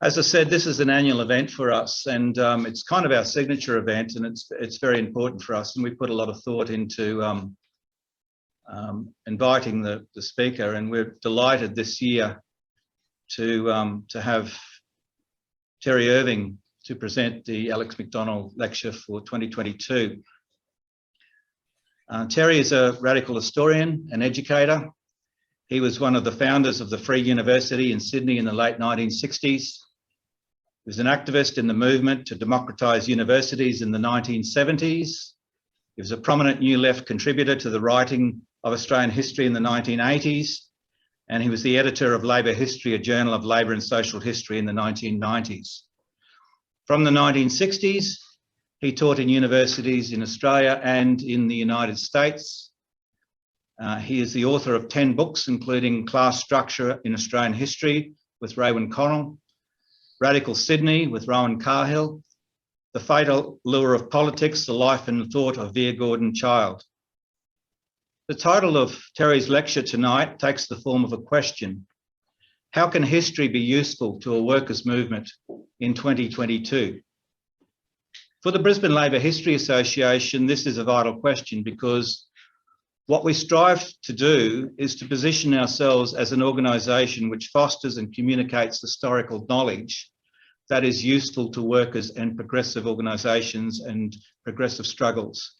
As I said, this is an annual event for us, and it's kind of our signature event, and it's very important for us. And we put a lot of thought into inviting the speaker, and we're delighted this year to have Terry Irving to present the Alex Macdonald Lecture for 2022. Terry is a radical historian and educator. He was one of the founders of the Free University in Sydney in the late 1960s. He was an activist in the movement to democratise universities in the 1970s. He was a prominent New Left contributor to the writing of Australian history in the 1980s. And he was the editor of Labour History, a journal of labour and social history in the 1990s. From the 1960s, he taught in universities in Australia and in the United States. He is the author of 10 books, including Class Structure in Australian History with Raewyn Connell, Radical Sydney with Rowan Cahill, The Fatal Lure of Politics, The Life and Thought of Vere Childe. The title of Terry's lecture tonight takes the form of a question. How can history be useful to a workers' movement in 2022? For the Brisbane Labour History Association, this is a vital question because what we strive to do is to position ourselves as an organisation which fosters and communicates historical knowledge that is useful to workers and progressive organisations and progressive struggles.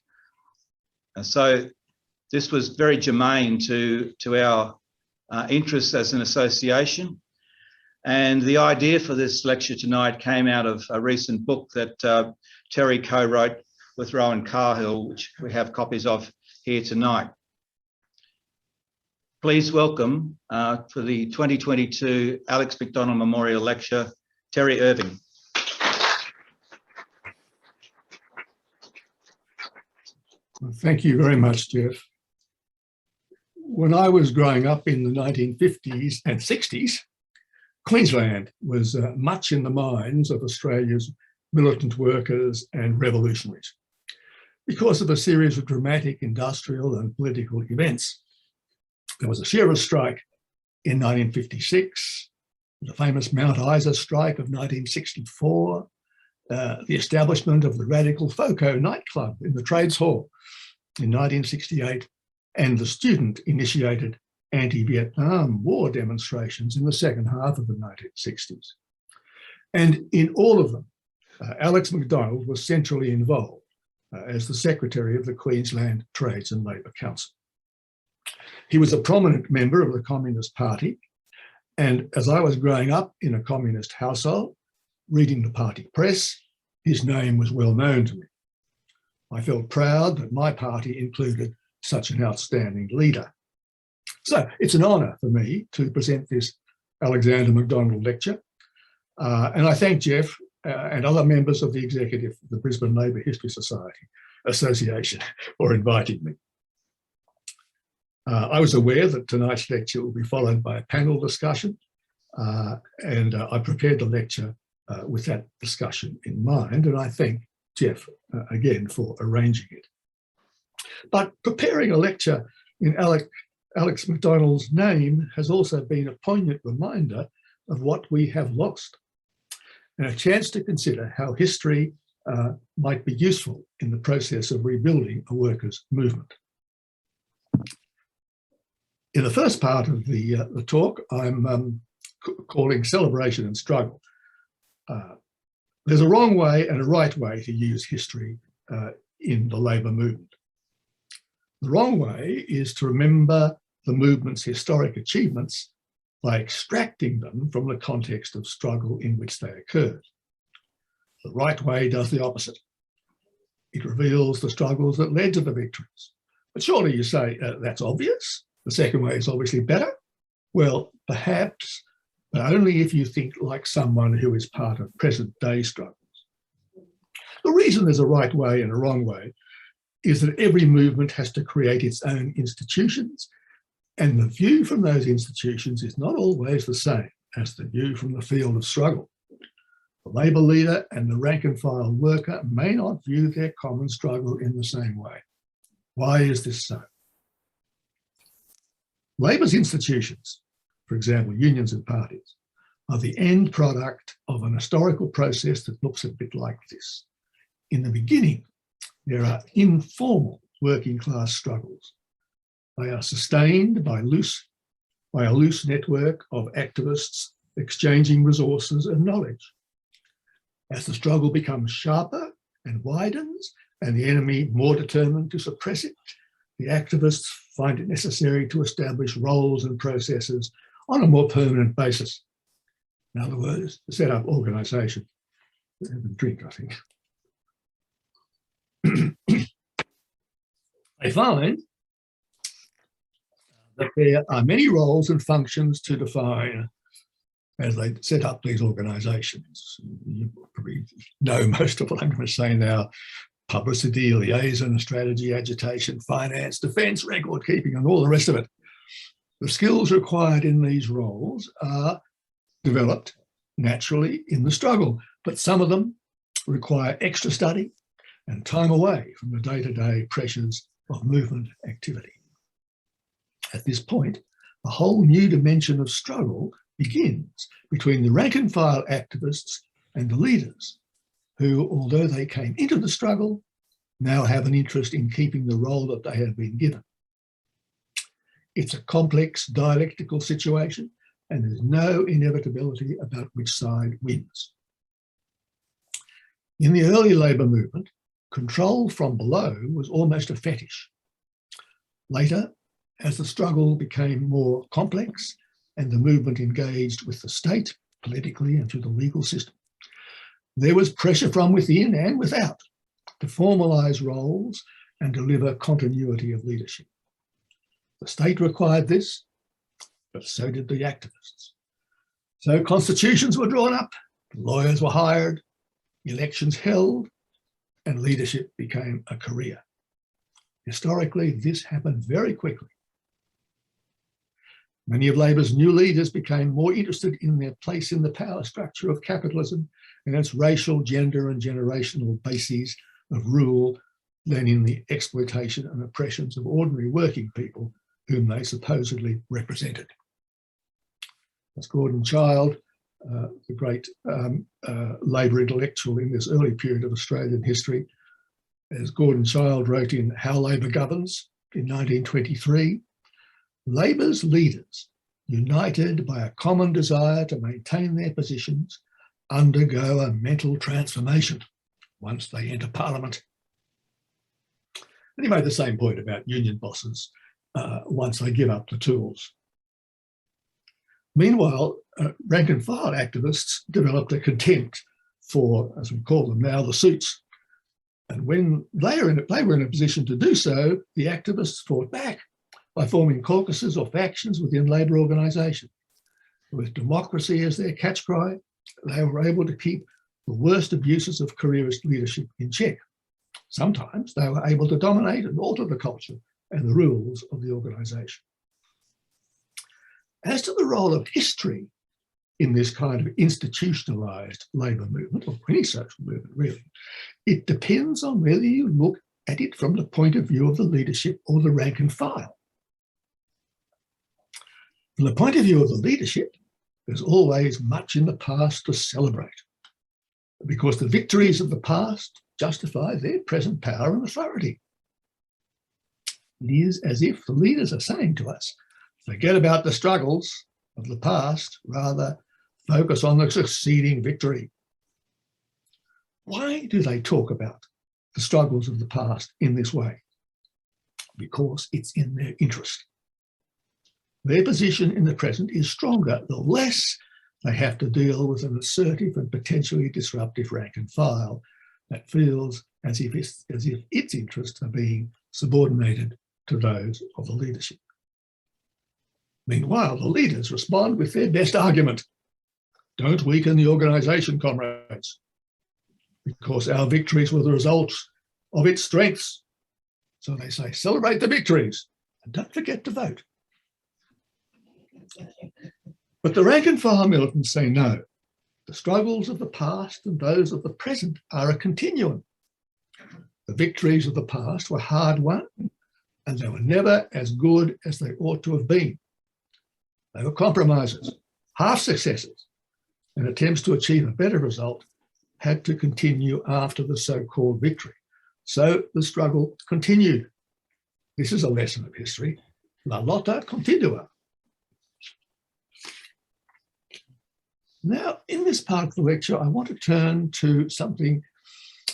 And so this was very germane to our interests as an association. And the idea for this lecture tonight came out of a recent book that Terry co-wrote with Rowan Cahill, which we have copies of here tonight. Please welcome for the 2022 Alex Macdonald Memorial Lecture, Terry Irving. Thank you very much, Jeff. When I was growing up in the 1950s and 60s, Queensland was much in the minds of Australia's militant workers and revolutionaries because of a series of dramatic industrial and political events. There was a shearers' strike in 1956, the famous Mount Isa strike of 1964, the establishment of the radical Foco nightclub in the Trades Hall in 1968, and the student-initiated anti-Vietnam War demonstrations in the second half of the 1960s. And in all of them, Alex Macdonald was centrally involved as the secretary of the Queensland Trades and Labour Council. He was a prominent member of the Communist Party, and as I was growing up in a communist household, reading the party press, his name was well known to me. I felt proud that my party included such an outstanding leader. So it's an honour for me to present this Alexander Macdonald lecture, and I thank Jeff and other members of the executive of the Brisbane Labour History Association for inviting me. I was aware that tonight's lecture will be followed by a panel discussion, and I prepared the lecture with that discussion in mind, and I thank Jeff again for arranging it. But preparing a lecture in Alex Macdonald's name has also been a poignant reminder of what we have lost, and a chance to consider how history might be useful in the process of rebuilding a workers' movement. In the first part of the talk, I'm calling Celebration and Struggle. There's a wrong way and a right way to use history in the labour movement. The wrong way is to remember the movement's historic achievements by extracting them from the context of struggle in which they occurred. The right way does the opposite. It reveals the struggles that led to the victories. But surely you say, that's obvious. The second way is obviously better. Well, perhaps, but only if you think like someone who is part of present day struggles. The reason there's a right way and a wrong way is that every movement has to create its own institutions, and the view from those institutions is not always the same as the view from the field of struggle. The labour leader and the rank and file worker may not view their common struggle in the same way. Why is this so? Labour's institutions, for example, unions and parties, are the end product of an historical process that looks a bit like this. In the beginning, there are informal working class struggles. They are sustained by a loose network of activists exchanging resources and knowledge. As the struggle becomes sharper and widens, and the enemy more determined to suppress it, the activists find it necessary to establish roles and processes on a more permanent basis. In other words, to set up organisation. Have a drink, I think. They find that there are many roles and functions to define as they set up these organisations. You probably know most of what I'm going to say now: publicity, liaison, strategy, agitation, finance, defence, record keeping, and all the rest of it. The skills required in these roles are developed naturally in the struggle, but some of them require extra study and time away from the day-to-day pressures of movement activity. At this point, a whole new dimension of struggle begins between the rank and file activists and the leaders, who, although they came into the struggle, now have an interest in keeping the role that they have been given. It's a complex dialectical situation, and there's no inevitability about which side wins. In the early labour movement, control from below was almost a fetish. Later, as the struggle became more complex and the movement engaged with the state, politically and through the legal system, there was pressure from within and without to formalise roles and deliver continuity of leadership. The state required this, but so did the activists. So constitutions were drawn up, lawyers were hired, elections held, and leadership became a career. Historically, this happened very quickly. Many of Labour's new leaders became more interested in their place in the power structure of capitalism and its racial, gender and generational bases of rule than in the exploitation and oppressions of ordinary working people whom they supposedly represented. As Gordon Childe, the great Labour intellectual in this early period of Australian history, as Gordon Childe wrote in How Labour Governs in 1923, Labour's leaders, united by a common desire to maintain their positions, undergo a mental transformation once they enter Parliament. And he made the same point about union bosses once they give up the tools. Meanwhile, rank and file activists developed a contempt for, as we call them now, the suits. And when they were in a position to do so, the activists fought back by forming caucuses or factions within labour organisation. With democracy as their catch cry, they were able to keep the worst abuses of careerist leadership in check. Sometimes they were able to dominate and alter the culture and the rules of the organisation. As to the role of history in this kind of institutionalised labour movement, or any social movement really, it depends on whether you look at it from the point of view of the leadership or the rank and file. From the point of view of the leadership, there's always much in the past to celebrate, because the victories of the past justify their present power and authority. It is as if the leaders are saying to us, forget about the struggles of the past, rather focus on the succeeding victory. Why do they talk about the struggles of the past in this way? Because it's in their interest. Their position in the present is stronger the less they have to deal with an assertive and potentially disruptive rank and file that feels as if its interests are being subordinated to those of the leadership. Meanwhile, the leaders respond with their best argument. Don't weaken the organisation, comrades, because our victories were the result of its strengths. So they say, celebrate the victories and don't forget to vote. But the rank and file militants say no. The struggles of the past and those of the present are a continuum. The victories of the past were hard won, and they were never as good as they ought to have been. They were compromises, half successes, and attempts to achieve a better result had to continue after the so-called victory. So the struggle continued. This is a lesson of history. La lotta continua. Now, in this part of the lecture, I want to turn to something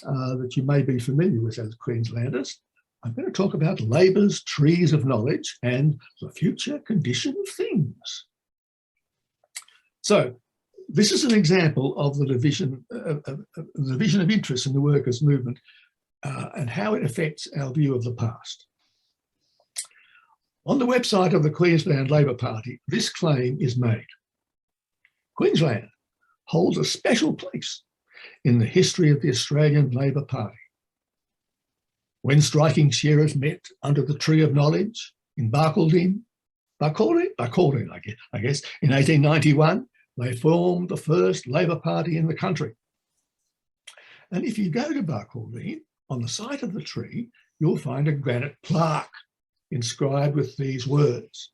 that you may be familiar with as Queenslanders. I'm going to talk about Labor's trees of knowledge and the future condition of things. So, this is an example of the division of interest in the workers' movement and how it affects our view of the past. On the website of the Queensland Labour Party, this claim is made. Queensland holds a special place in the history of the Australian Labour Party. When striking sharers met under the Tree of Knowledge in Barcaldine, I guess, in 1891, they formed the first Labour Party in the country. And if you go to Barcaldine, on the site of the tree, you'll find a granite plaque inscribed with these words.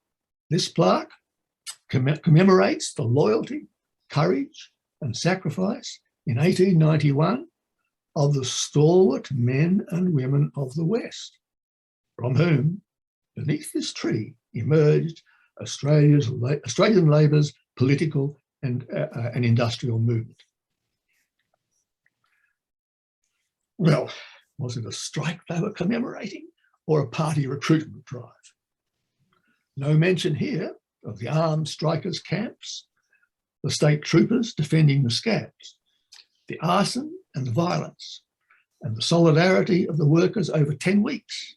This plaque commemorates the loyalty, courage and sacrifice in 1891 of the stalwart men and women of the West, from whom, beneath this tree, emerged Australian Labour's political and industrial movement. Well, was it a strike they were commemorating or a party recruitment drive? No mention here of the armed strikers' camps, the state troopers defending the scabs, the arson and the violence, and the solidarity of the workers over 10 weeks,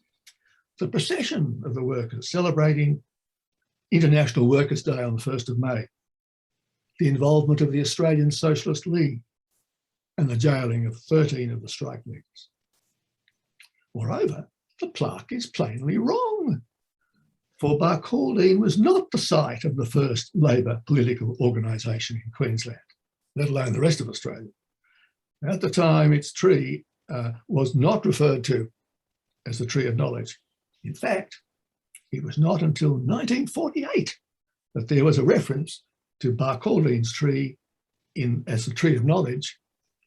the procession of the workers celebrating International Workers' Day on the 1st of May, the involvement of the Australian Socialist League, and the jailing of 13 of the strike leaders. Moreover, the plaque is plainly wrong, for Barcaldine was not the site of the first Labour political organisation in Queensland, let alone the rest of Australia. At the time, its tree was not referred to as the Tree of Knowledge. In fact, it was not until 1948 that there was a reference to Barcaldine's tree as the Tree of Knowledge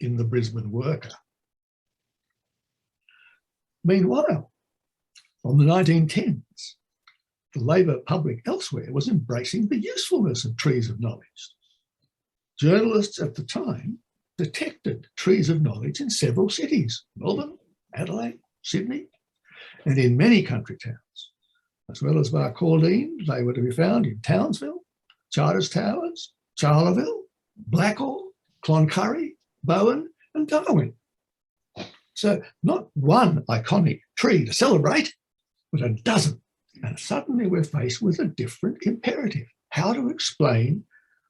in the Brisbane Worker. Meanwhile, from the 1910s, the Labour public elsewhere was embracing the usefulness of trees of knowledge. Journalists at the time detected trees of knowledge in several cities, Melbourne, Adelaide, Sydney, and in many country towns. As well as Barcaldine, they were to be found in Townsville, Charters Towers, Charleville, Blackall, Cloncurry, Bowen and Darwin. So not one iconic tree to celebrate, but a dozen. And suddenly we're faced with a different imperative: how to explain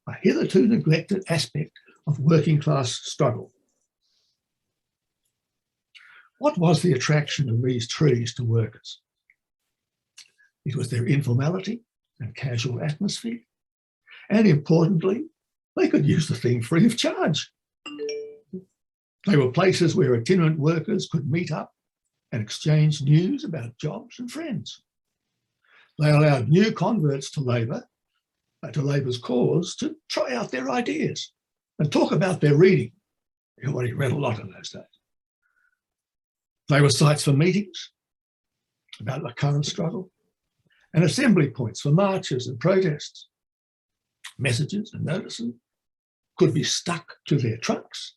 a hitherto neglected aspect of working class struggle. What was the attraction of these trees to workers? It was their informality and casual atmosphere. And importantly, they could use the thing free of charge. They were places where itinerant workers could meet up and exchange news about jobs and friends. They allowed new converts to Labour, to Labour's cause, to try out their ideas and talk about their reading. Everybody read a lot in those days. They were sites for meetings about the current struggle and assembly points for marches and protests. Messages and notices could be stuck to their trunks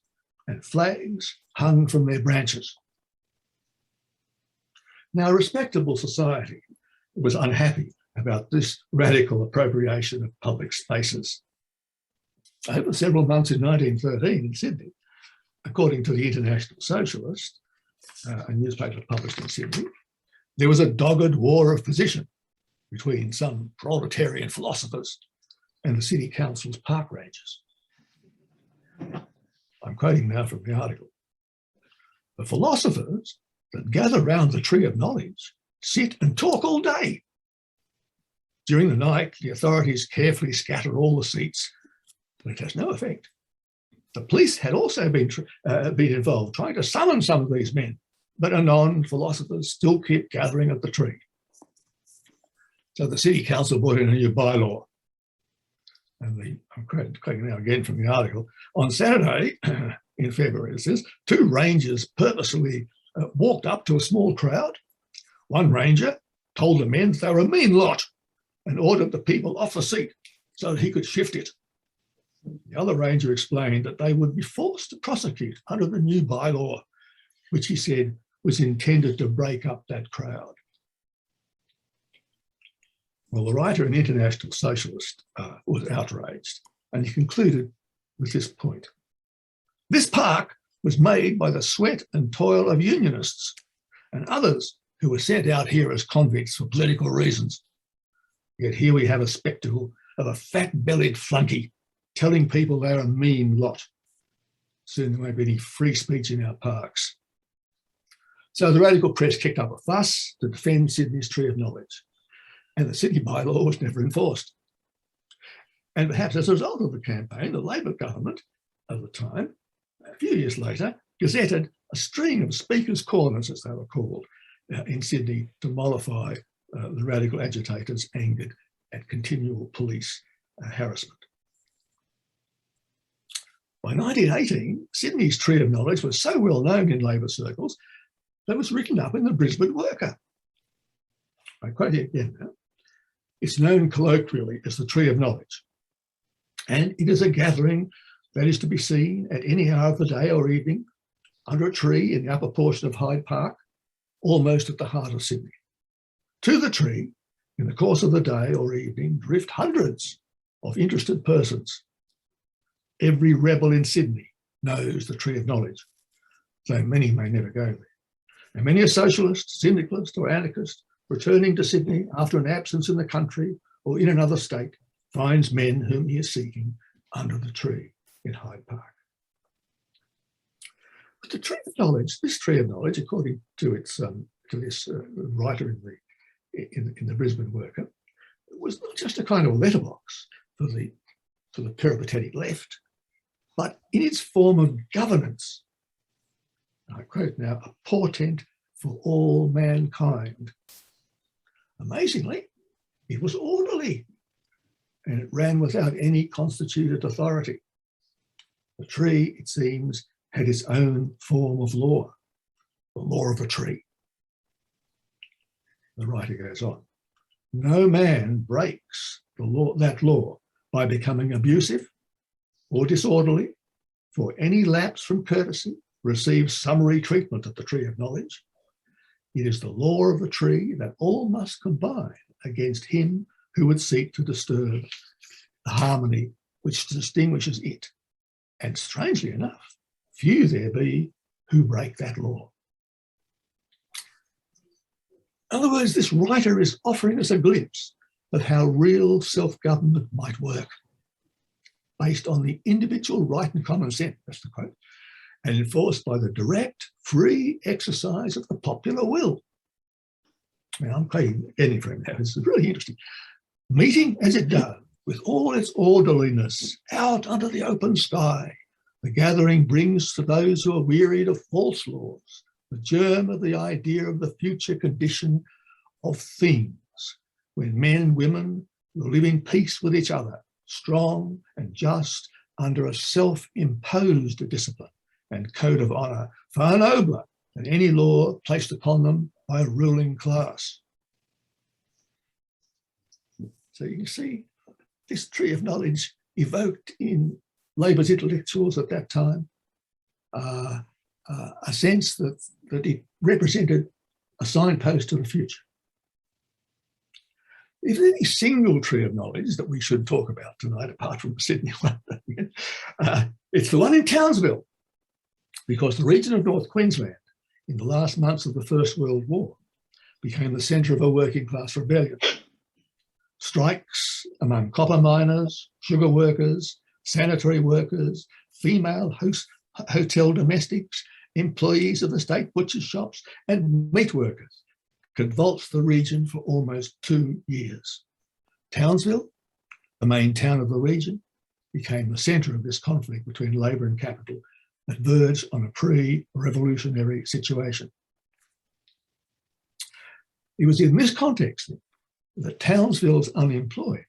and flags hung from their branches. Now, a respectable society was unhappy about this radical appropriation of public spaces. Over several months in 1913 in Sydney, according to the International Socialist, a newspaper published in Sydney, there was a dogged war of position between some proletarian philosophers and the City Council's park rangers. I'm quoting now from the article. The philosophers that gather round the Tree of Knowledge sit and talk all day. During the night, the authorities carefully scatter all the seats, but it has no effect. The police had also been involved, trying to summon some of these men, but anon philosophers still keep gathering at the tree. So the City Council brought in a new bylaw. And I'm quoting now again from the article, on Saturday in February, it says, 2 rangers purposely walked up to a small crowd. One ranger told the men they were a mean lot and ordered the people off the seat so that he could shift it. The other ranger explained that they would be forced to prosecute under the new bylaw, which he said was intended to break up that crowd. Well, the writer and international socialist was outraged, and he concluded with this point. This park was made by the sweat and toil of unionists and others who were sent out here as convicts for political reasons. Yet here we have a spectacle of a fat-bellied flunky telling people they're a mean lot. Soon there won't be any free speech in our parks. So the radical press kicked up a fuss to defend Sydney's Tree of Knowledge, and the Sydney bylaw was never enforced. And perhaps as a result of the campaign, the Labor government at the time, a few years later, gazetted a string of speakers' corners, as they were called, in Sydney to mollify the radical agitators angered at continual police harassment. By 1918, Sydney's Tree of Knowledge was so well known in Labor circles that it was written up in the Brisbane Worker. I quote it again now. It's known colloquially as the Tree of Knowledge, and it is a gathering that is to be seen at any hour of the day or evening under a tree in the upper portion of Hyde Park, almost at the heart of Sydney. To the tree, in the course of the day or evening, drift hundreds of interested persons. Every rebel in Sydney knows the Tree of Knowledge, though many may never go there. And many a socialist, syndicalist or anarchist returning to Sydney after an absence in the country or in another state finds men whom he is seeking under the tree in Hyde Park. But the Tree of Knowledge, this Tree of Knowledge, according to its this writer in the Brisbane Worker, was not just a kind of letterbox for the peripatetic left, but in its form of governance. I quote now, a portent for all mankind. Amazingly, it was orderly and it ran without any constituted authority. The tree, it seems, had its own form of law, the law of the tree. The writer goes on. No man breaks that law by becoming abusive or disorderly, for any lapse from courtesy receives summary treatment at the Tree of Knowledge. It is the law of the tree that all must combine against him who would seek to disturb the harmony which distinguishes it. And strangely enough, few there be who break that law. In other words, this writer is offering us a glimpse of how real self-government might work, based on the individual right and common sense, that's the quote, and enforced by the direct, free exercise of the popular will. Now, I'm getting from that. It's really interesting. Meeting as it does, with all its orderliness, out under the open sky, the gathering brings to those who are wearied of false laws the germ of the idea of the future condition of things, when men and women will live in peace with each other, strong and just under a self-imposed discipline and code of honour far nobler than any law placed upon them by a ruling class. So you can see this Tree of Knowledge evoked in Labour's intellectuals at that time a sense that it represented a signpost to the future. If there's any single Tree of Knowledge that we should talk about tonight, apart from Sydney, it's the one in Townsville, because the region of North Queensland in the last months of the First World War became the centre of a working class rebellion. Strikes among copper miners, sugar workers, sanitary workers, female hotel domestics, employees of the state butcher shops and meat workers convulsed the region for almost 2 years. Townsville, the main town of the region, became the centre of this conflict between Labor and capital that verged on a pre-revolutionary situation. It was in this context that Townsville's unemployed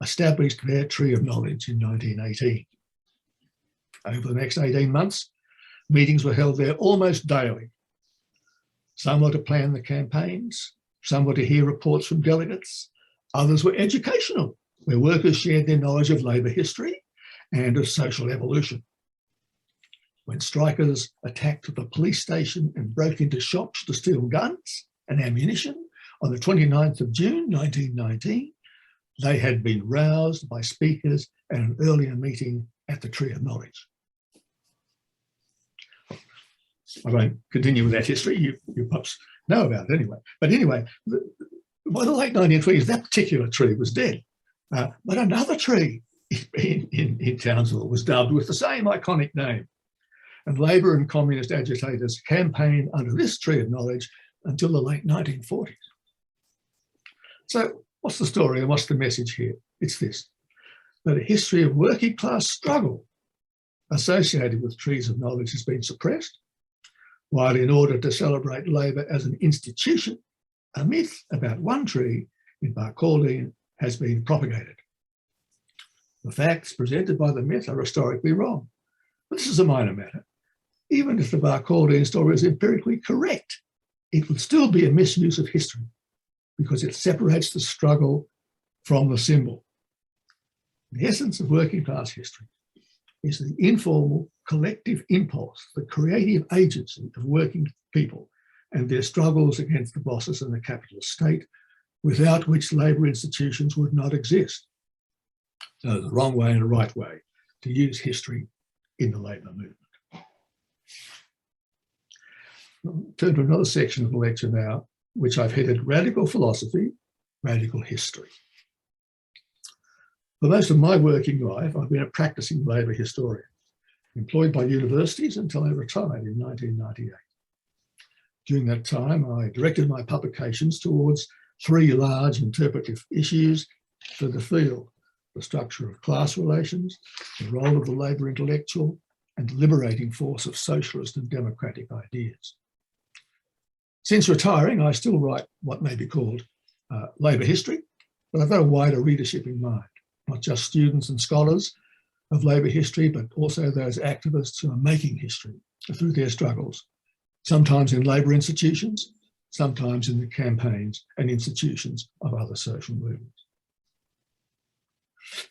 established their Tree of Knowledge in 1918. Over the next 18 months, meetings were held there almost daily. Some were to plan the campaigns, some were to hear reports from delegates, others were educational, where workers shared their knowledge of labour history and of social evolution. When strikers attacked the police station and broke into shops to steal guns and ammunition on the 29th of June 1919, they had been roused by speakers at an earlier meeting at the Tree of Knowledge. I won't continue with that history, you perhaps know about it anyway. But anyway, by the late 1920s, that particular tree was dead. But another tree in Townsville was dubbed with the same iconic name. And Labour and communist agitators campaigned under this Tree of Knowledge until the late 1940s. So what's the story and what's the message here? It's this, that a history of working class struggle associated with trees of knowledge has been suppressed, while in order to celebrate Labour as an institution, a myth about one tree in Barcaldine has been propagated. The facts presented by the myth are historically wrong, but this is a minor matter. Even if the Barcaldine story is empirically correct, it would still be a misuse of history because it separates the struggle from the symbol. The essence of working class history is the informal collective impulse, the creative agency of working people and their struggles against the bosses and the capitalist state, without which labour institutions would not exist. So there's a wrong way and a right way to use history in the labour movement. I'll turn to another section of the lecture now, which I've headed Radical Philosophy, Radical History. For most of my working life, I've been a practising labour historian, employed by universities until I retired in 1998. During that time, I directed my publications towards three large interpretive issues for the field: the structure of class relations, the role of the labour intellectual, and the liberating force of socialist and democratic ideas. Since retiring, I still write what may be called labour history, but I've got a wider readership in mind, not just students and scholars of labour history, but also those activists who are making history through their struggles, sometimes in labour institutions, sometimes in the campaigns and institutions of other social movements.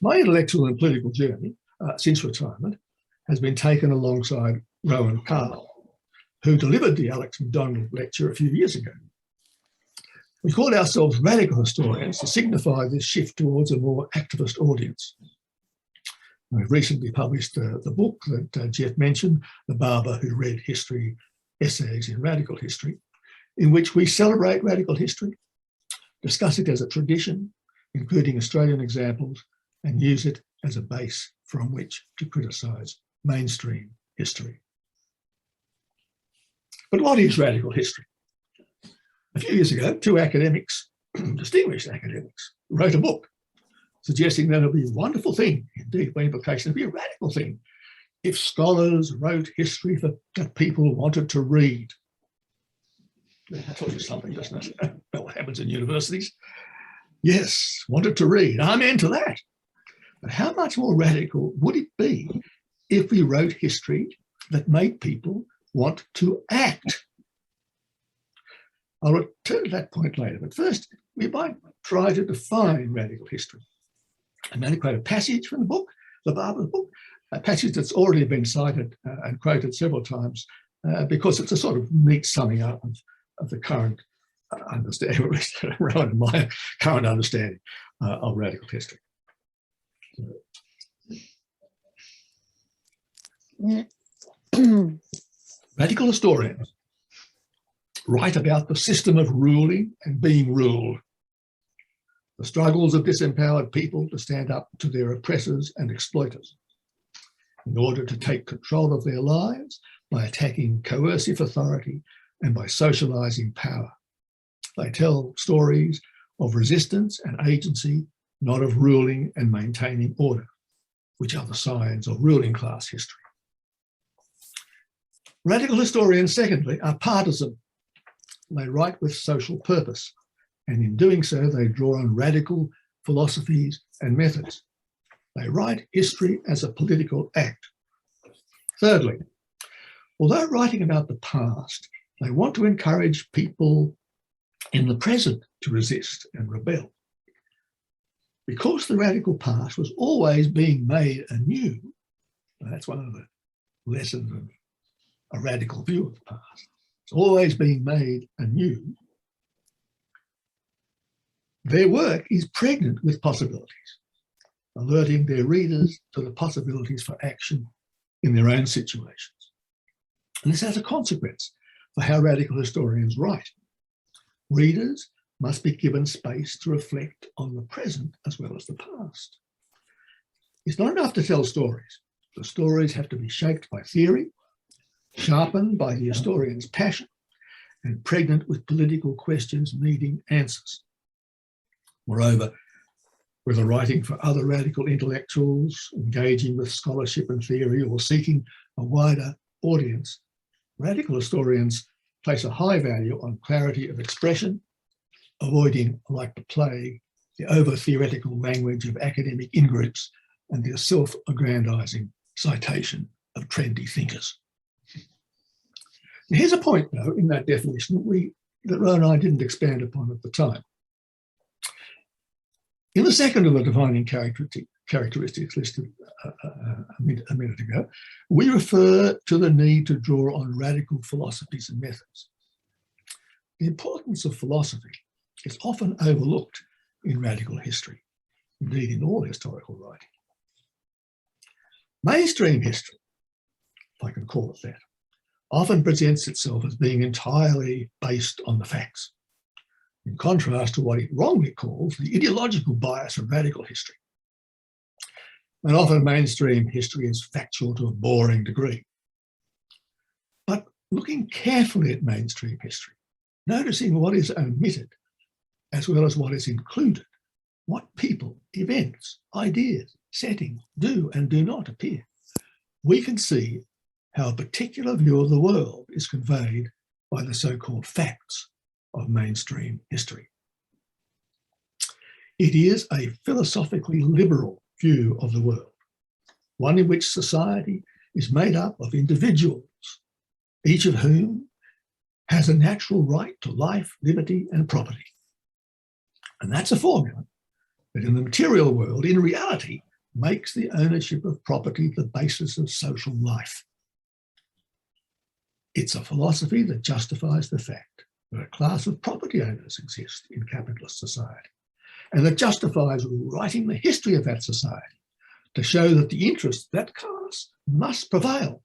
My intellectual and political journey since retirement has been taken alongside Rowan Cahill, who delivered the Alex Macdonald Lecture a few years ago. We called ourselves radical historians to signify this shift towards a more activist audience. We've recently published the book that Jeff mentioned, The Barber Who Read History, Essays in Radical History, in which we celebrate radical history, discuss it as a tradition, including Australian examples, and use it as a base from which to criticise mainstream history. But what is radical history? A few years ago, two academics, distinguished academics, wrote a book suggesting that it would be a wonderful thing, indeed by implication, it would be a radical thing, if scholars wrote history that people wanted to read. That tells you something, doesn't it? About what happens in universities. Yes, wanted to read. I'm into that. But how much more radical would it be if we wrote history that made people want to act? I'll return to that point later, but first we might try to define radical history. I'm going to quote a passage from the book, the Barber's book, a passage that's already been cited and quoted several times because it's a sort of neat summing up of the current understanding, Rowan and my current understanding of radical history. Radical historians write about the system of ruling and being ruled, the struggles of disempowered people to stand up to their oppressors and exploiters in order to take control of their lives by attacking coercive authority and by socialising power. They tell stories of resistance and agency, not of ruling and maintaining order, which are the signs of ruling class history. Radical historians, secondly, are partisan. They write with social purpose, and in doing so, they draw on radical philosophies, and methods. They write history as a political act. Thirdly, although writing about the past, they want to encourage people in the present to resist and rebel. Because the radical past was always being made anew, that's one of the lessons of a radical view of the past. It's always being made anew. Their work is pregnant with possibilities, alerting their readers to the possibilities for action in their own situations. And this has a consequence for how radical historians write. Readers must be given space to reflect on the present as well as the past. It's not enough to tell stories. The stories have to be shaped by theory, sharpened by the historian's passion, and pregnant with political questions needing answers. Moreover, whether writing for other radical intellectuals, engaging with scholarship and theory, or seeking a wider audience, radical historians place a high value on clarity of expression, avoiding, like the plague, the over-theoretical language of academic in-groups and the self-aggrandizing citation of trendy thinkers. Now, here's a point, though, in that definition that Rowan and I didn't expand upon at the time. In the second of the defining characteristics listed a minute ago, we refer to the need to draw on radical philosophies and methods. The importance of philosophy is often overlooked in radical history, indeed in all historical writing. Mainstream history, if I can call it that, often presents itself as being entirely based on the facts, in contrast to what it wrongly calls the ideological bias of radical history. And often mainstream history is factual to a boring degree. But looking carefully at mainstream history, noticing what is omitted as well as what is included, what people, events, ideas, settings do and do not appear, we can see how a particular view of the world is conveyed by the so-called facts of mainstream history. It is a philosophically liberal view of the world, one in which society is made up of individuals, each of whom has a natural right to life, liberty, and property. And that's a formula that in the material world, in reality, makes the ownership of property the basis of social life. It's a philosophy that justifies the fact that a class of property owners exist in capitalist society, and that justifies writing the history of that society to show that the interests of that class must prevail.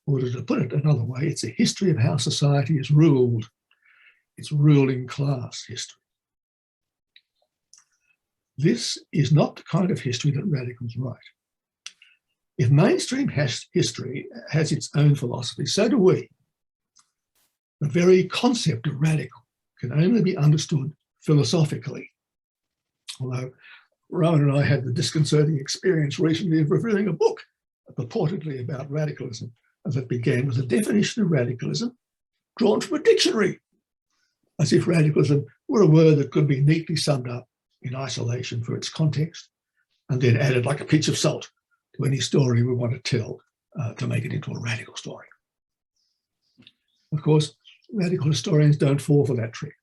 Or to put it another way, it's a history of how society is ruled. It's ruling class history. This is not the kind of history that radicals write. If mainstream history has its own philosophy, so do we. The very concept of radical can only be understood philosophically. Although Rowan and I had the disconcerting experience recently of reviewing a book purportedly about radicalism that began with a definition of radicalism drawn from a dictionary, as if radicalism were a word that could be neatly summed up in isolation for its context and then added like a pinch of salt to any story we want to tell to make it into a radical story. Of course, radical historians don't fall for that trick,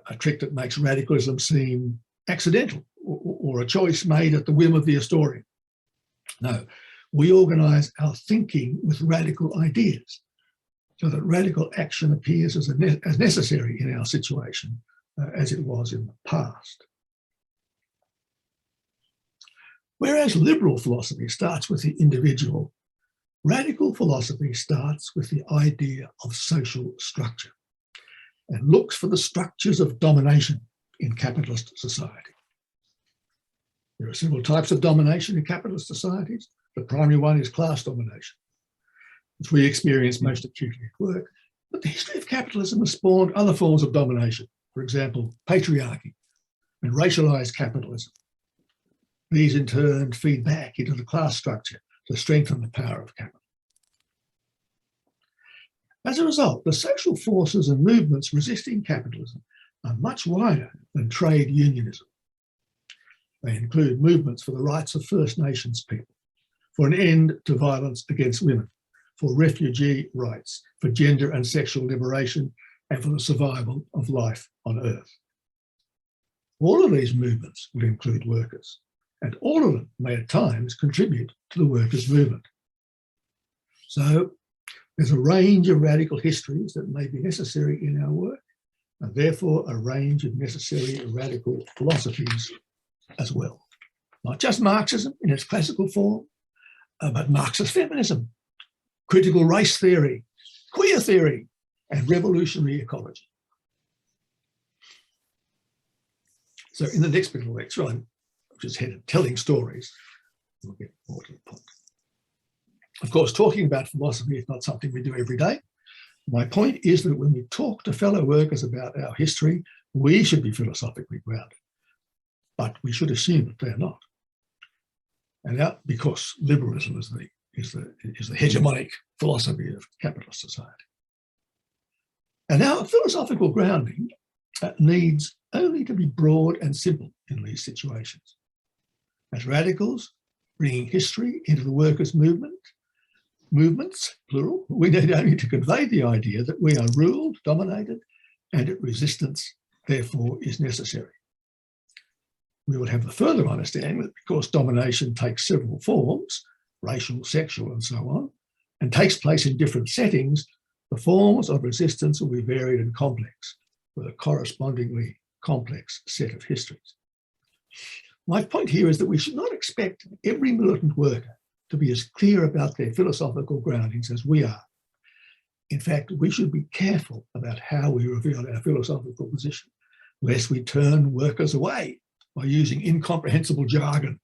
a trick that makes radicalism seem accidental or a choice made at the whim of the historian. No, we organise our thinking with radical ideas so that radical action appears as necessary in our situation as it was in the past. Whereas liberal philosophy starts with the individual, radical philosophy starts with the idea of social structure and looks for the structures of domination in capitalist society. There are several types of domination in capitalist societies. The primary one is class domination, which we experience most acutely at work. But the history of capitalism has spawned other forms of domination, for example, patriarchy and racialized capitalism. These in turn feed back into the class structure to strengthen the power of capital. As a result, the social forces and movements resisting capitalism are much wider than trade unionism They include movements for the rights of First Nations people, for an end to violence against women, for refugee rights, for gender and sexual liberation, and for the survival of life on Earth. All of these movements will include workers, and all of them may at times contribute to the workers' movement. So there's a range of radical histories that may be necessary in our work, and therefore a range of necessary radical philosophies as well. Not just Marxism in its classical form, but Marxist feminism, critical race theory, queer theory, and revolutionary ecology. So in the next bit of the lecture, I'm just headed telling stories. We'll get more to the point. Of course, talking about philosophy is not something we do every day. My point is that when we talk to fellow workers about our history, we should be philosophically grounded, but we should assume that they're not. And that because liberalism is the hegemonic philosophy of capitalist society. And our philosophical grounding needs only to be broad and simple in these situations. As radicals, bringing history into the workers' movements, plural, we need only to convey the idea that we are ruled, dominated, and that resistance, therefore, is necessary. We will have the further understanding that because domination takes several forms, racial, sexual, and so on, and takes place in different settings, the forms of resistance will be varied and complex, with a correspondingly complex set of histories. My point here is that we should not expect every militant worker to be as clear about their philosophical groundings as we are. In fact, we should be careful about how we reveal our philosophical position, lest we turn workers away by using incomprehensible jargon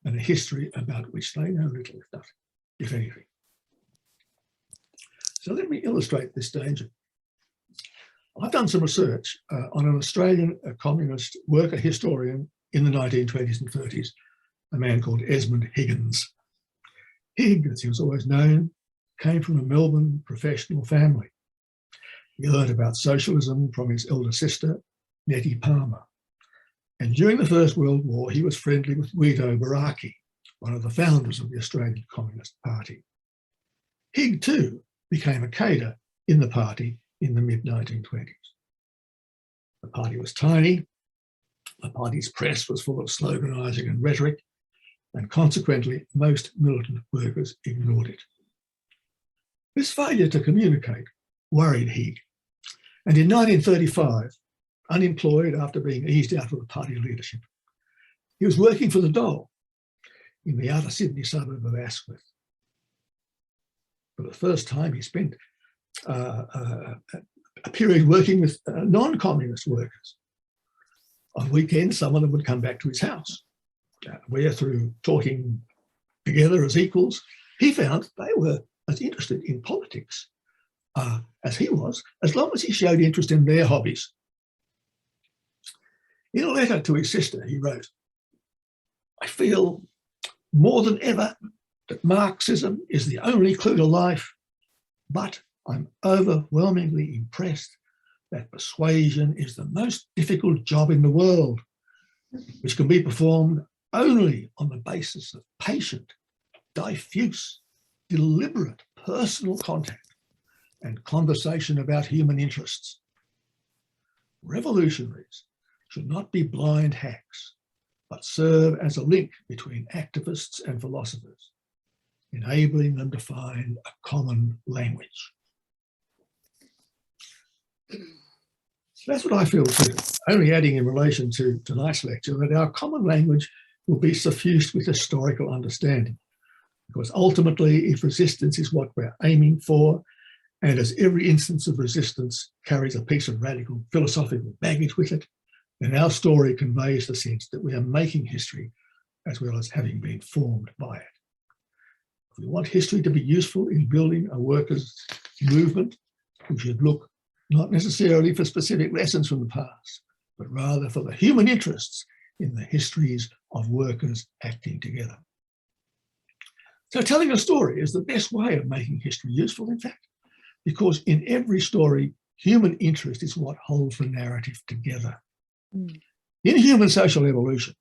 and a history about which they know little, if nothing, if anything. So let me illustrate this danger. I've done some research on an Australian communist worker historian in the 1920s and 30s, a man called Esmond Higgins. Higg, as he was always known, came from a Melbourne professional family. He learned about socialism from his elder sister, Nettie Palmer. And during the First World War, he was friendly with Guido Baracchi, one of the founders of the Australian Communist Party. Higg, too, became a cadre in the party in the mid-1920s. The party was tiny, the party's press was full of sloganising and rhetoric, and consequently, most militant workers ignored it. This failure to communicate worried Higg, and in 1935, unemployed after being eased out of the party leadership, he was working for the Dole in the outer Sydney suburb of Asquith. For the first time, he spent a period working with non-communist workers. On weekends, some of them would come back to his house, where through talking together as equals, he found they were as interested in politics as he was, as long as he showed interest in their hobbies. In a letter to his sister, he wrote, "I feel more than ever that Marxism is the only clue to life, but I'm overwhelmingly impressed that persuasion is the most difficult job in the world, which can be performed only on the basis of patient, diffuse, deliberate personal contact and conversation about human interests. Revolutionaries should not be blind hacks, but serve as a link between activists and philosophers, enabling them to find a common language." So that's what I feel too, only adding in relation to tonight's lecture that our common language will be suffused with historical understanding, because ultimately, if resistance is what we're aiming for, and as every instance of resistance carries a piece of radical philosophical baggage with it, then our story conveys the sense that we are making history as well as having been formed by it. If we want history to be useful in building a workers' movement, we should look not necessarily for specific lessons from the past, but rather for the human interests in the histories of workers acting together. So telling a story is the best way of making history useful, in fact, because in every story, human interest is what holds the narrative together. In human social evolution,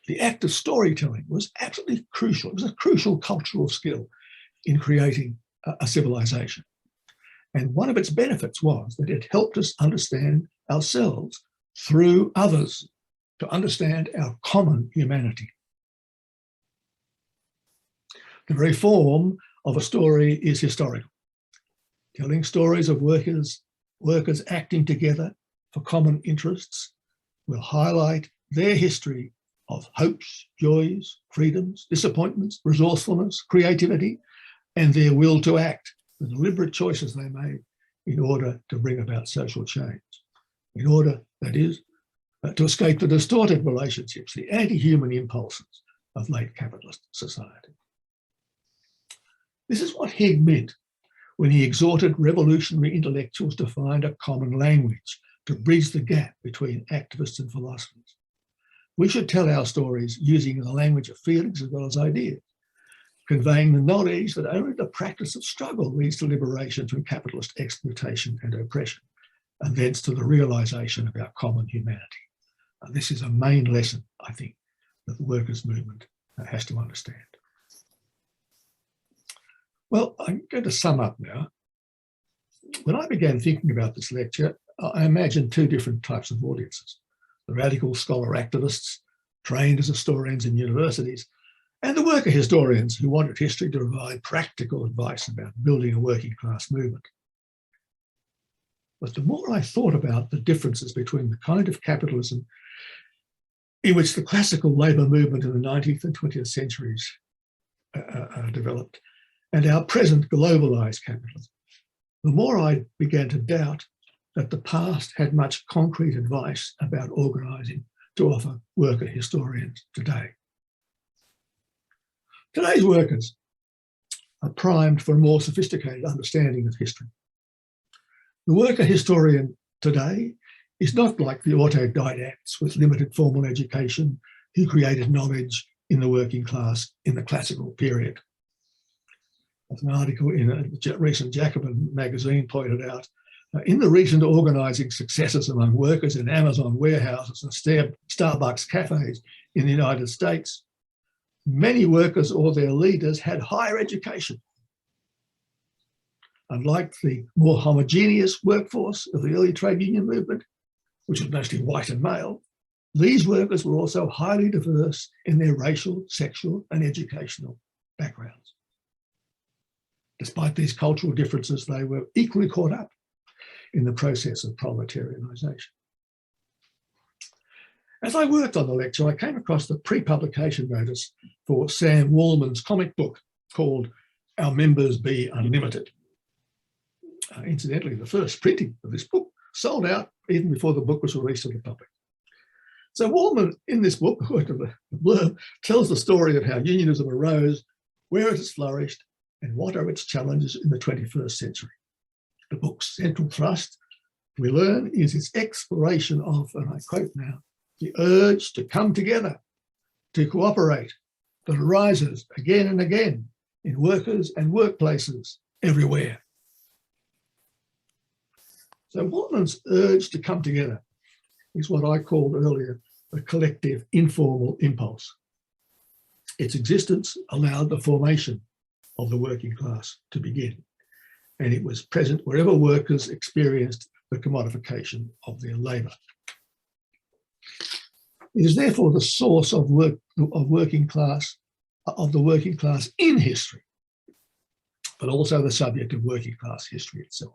The act of storytelling was absolutely crucial. It was a crucial cultural skill in creating a civilization. And one of its benefits was that it helped us understand ourselves through others, to understand our common humanity. The very form of a story is historical. Telling stories of workers acting together for common interests will highlight their history of hopes, joys, freedoms, disappointments, resourcefulness, creativity, and their will to act, the deliberate choices they made in order to bring about social change, in order, that is, to escape the distorted relationships, the anti-human impulses of late capitalist society. This is what Higg meant when he exhorted revolutionary intellectuals to find a common language to bridge the gap between activists and philosophers. We should tell our stories using the language of feelings as well as ideas, conveying the knowledge that only the practice of struggle leads to liberation from capitalist exploitation and oppression, and thence to the realisation of our common humanity. And this is a main lesson, I think, that the workers' movement has to understand. Well, I'm going to sum up now. When I began thinking about this lecture, I imagined two different types of audiences: the radical scholar activists trained as historians in universities, and the worker historians who wanted history to provide practical advice about building a working class movement. But the more I thought about the differences between the kind of capitalism in which the classical labour movement in the 19th and 20th centuries developed, and our present globalised capitalism, the more I began to doubt that the past had much concrete advice about organising to offer worker historians today. Today's workers are primed for a more sophisticated understanding of history. The worker historian today is not like the autodidacts with limited formal education who created knowledge in the working class in the classical period. As an article in a recent Jacobin magazine pointed out, in the recent organising successes among workers in Amazon warehouses and Starbucks cafes in the United States, many workers or their leaders had higher education. Unlike the more homogeneous workforce of the early trade union movement, which was mostly white and male, these workers were also highly diverse in their racial, sexual, and educational backgrounds. Despite these cultural differences, they were equally caught up in the process of proletarianisation. As I worked on the lecture, I came across the pre-publication notice for Sam Wallman's comic book called Our Members Be Unlimited. Incidentally, the first printing of this book sold out even before the book was released to the public. So Wallman, in this book, the blurb, tells the story of how unionism arose, where it has flourished, and what are its challenges in the 21st century. The book's central thrust, we learn, is its exploration of, and I quote now, the urge to come together, to cooperate, that arises again and again in workers and workplaces everywhere. So Wallman's urge to come together is what I called earlier the collective informal impulse. Its existence allowed the formation of the working class to begin, and it was present wherever workers experienced the commodification of their labour. It is therefore the source of the working class in history, but also the subject of working class history itself.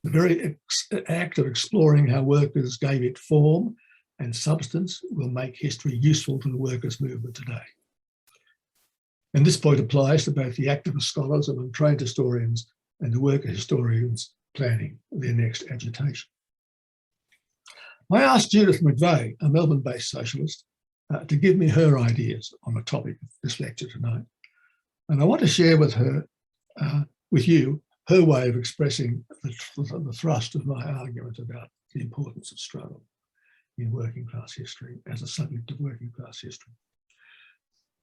The very act of exploring how workers gave it form and substance will make history useful to the workers' movement today. And this point applies to both the activist scholars among trade historians and the worker historians planning their next agitation. I asked Judith McVeigh, a Melbourne-based socialist, to give me her ideas on the topic of this lecture tonight. And I want to share with her, with you, her way of expressing the thrust of my argument about the importance of struggle in working class history as a subject of working class history.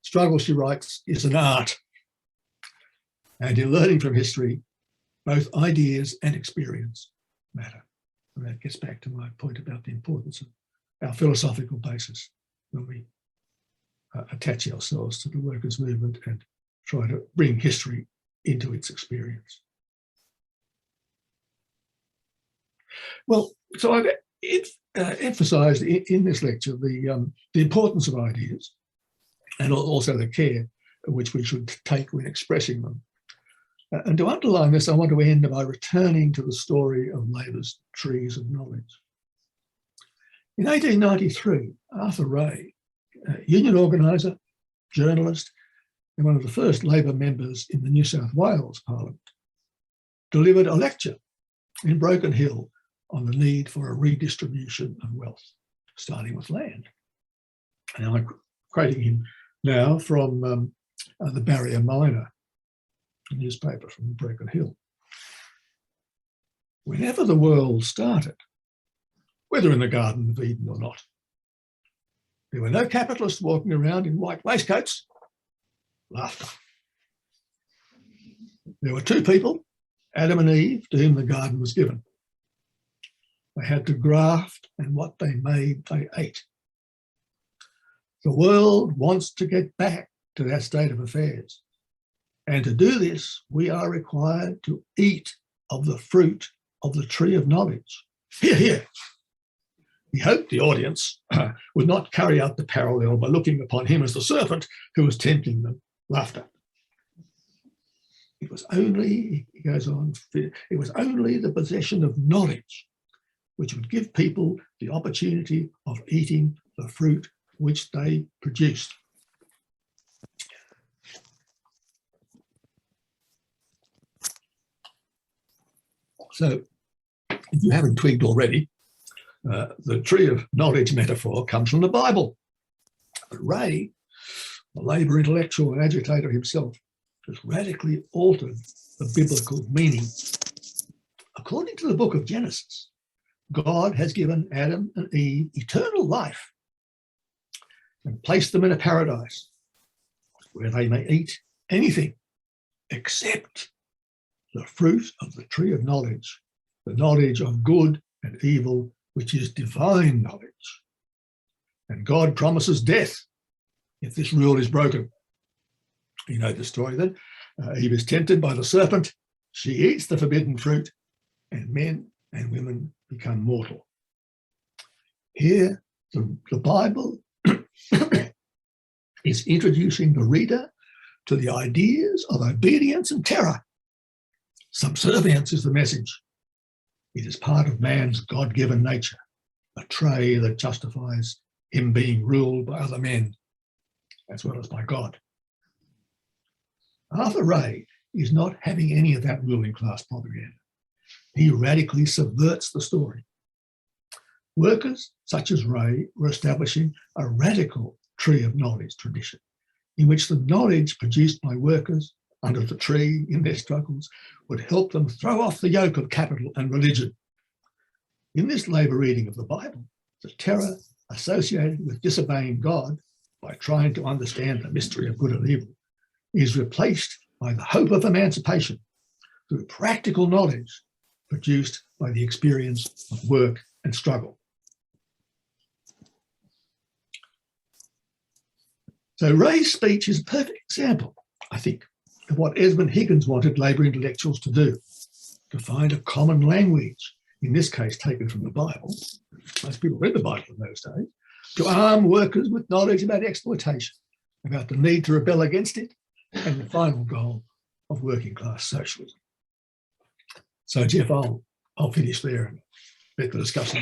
Struggle, she writes, is an art. And in learning from history, both ideas and experience matter. And that gets back to my point about the importance of our philosophical basis when we attach ourselves to the workers' movement and try to bring history into its experience. Well, so I've emphasised in this lecture the importance of ideas and also the care which we should take when expressing them. And to underline this, I want to end by returning to the story of Labour's trees of knowledge. In 1893, Arthur Rae, union organiser, journalist, and one of the first Labour members in the New South Wales Parliament, delivered a lecture in Broken Hill on the need for a redistribution of wealth, starting with land. And I'm quoting him now from the Barrier Miner newspaper from Broken Hill. Whenever the world started, whether in the Garden of Eden or not, there were no capitalists walking around in white waistcoats. Laughter. There were two people, Adam and Eve, to whom the garden was given. They had to graft, and what they made, they ate. The world wants to get back to that state of affairs. And to do this, we are required to eat of the fruit of the tree of knowledge. Hear, hear. He hoped the audience would not carry out the parallel by looking upon him as the serpent who was tempting them. Laughter. It was only, he goes on, it was only the possession of knowledge which would give people the opportunity of eating the fruit which they produced. So, if you haven't twigged already, the tree of knowledge metaphor comes from the Bible. But Rae, the Labour intellectual and agitator himself, has radically altered the biblical meaning. According to the book of Genesis, God has given Adam and Eve eternal life and placed them in a paradise where they may eat anything except the fruit of the tree of knowledge, the knowledge of good and evil, which is divine knowledge. And God promises death if this rule is broken. You know the story then. Eve is tempted by the serpent. She eats the forbidden fruit, and men and women become mortal. Here, the Bible is introducing the reader to the ideas of obedience and terror. Subservience is the message. It is part of man's God-given nature, a trait that justifies him being ruled by other men as well as by God. Arthur Rae is not having any of that ruling class propaganda. He radically subverts the story. Workers such as Rae were establishing a radical tree of knowledge tradition in which the knowledge produced by workers under the tree in their struggles would help them throw off the yoke of capital and religion. In this Labour reading of the Bible, the terror associated with disobeying God by trying to understand the mystery of good and evil is replaced by the hope of emancipation through practical knowledge produced by the experience of work and struggle. So Rae's speech is a perfect example, I think, of what Esmond Higgins wanted Labour intellectuals to do, to find a common language, in this case taken from the Bible. Most people read the Bible in those days, to arm workers with knowledge about exploitation, about the need to rebel against it, and the final goal of working class socialism. So Jeff, I'll finish there and let the discussion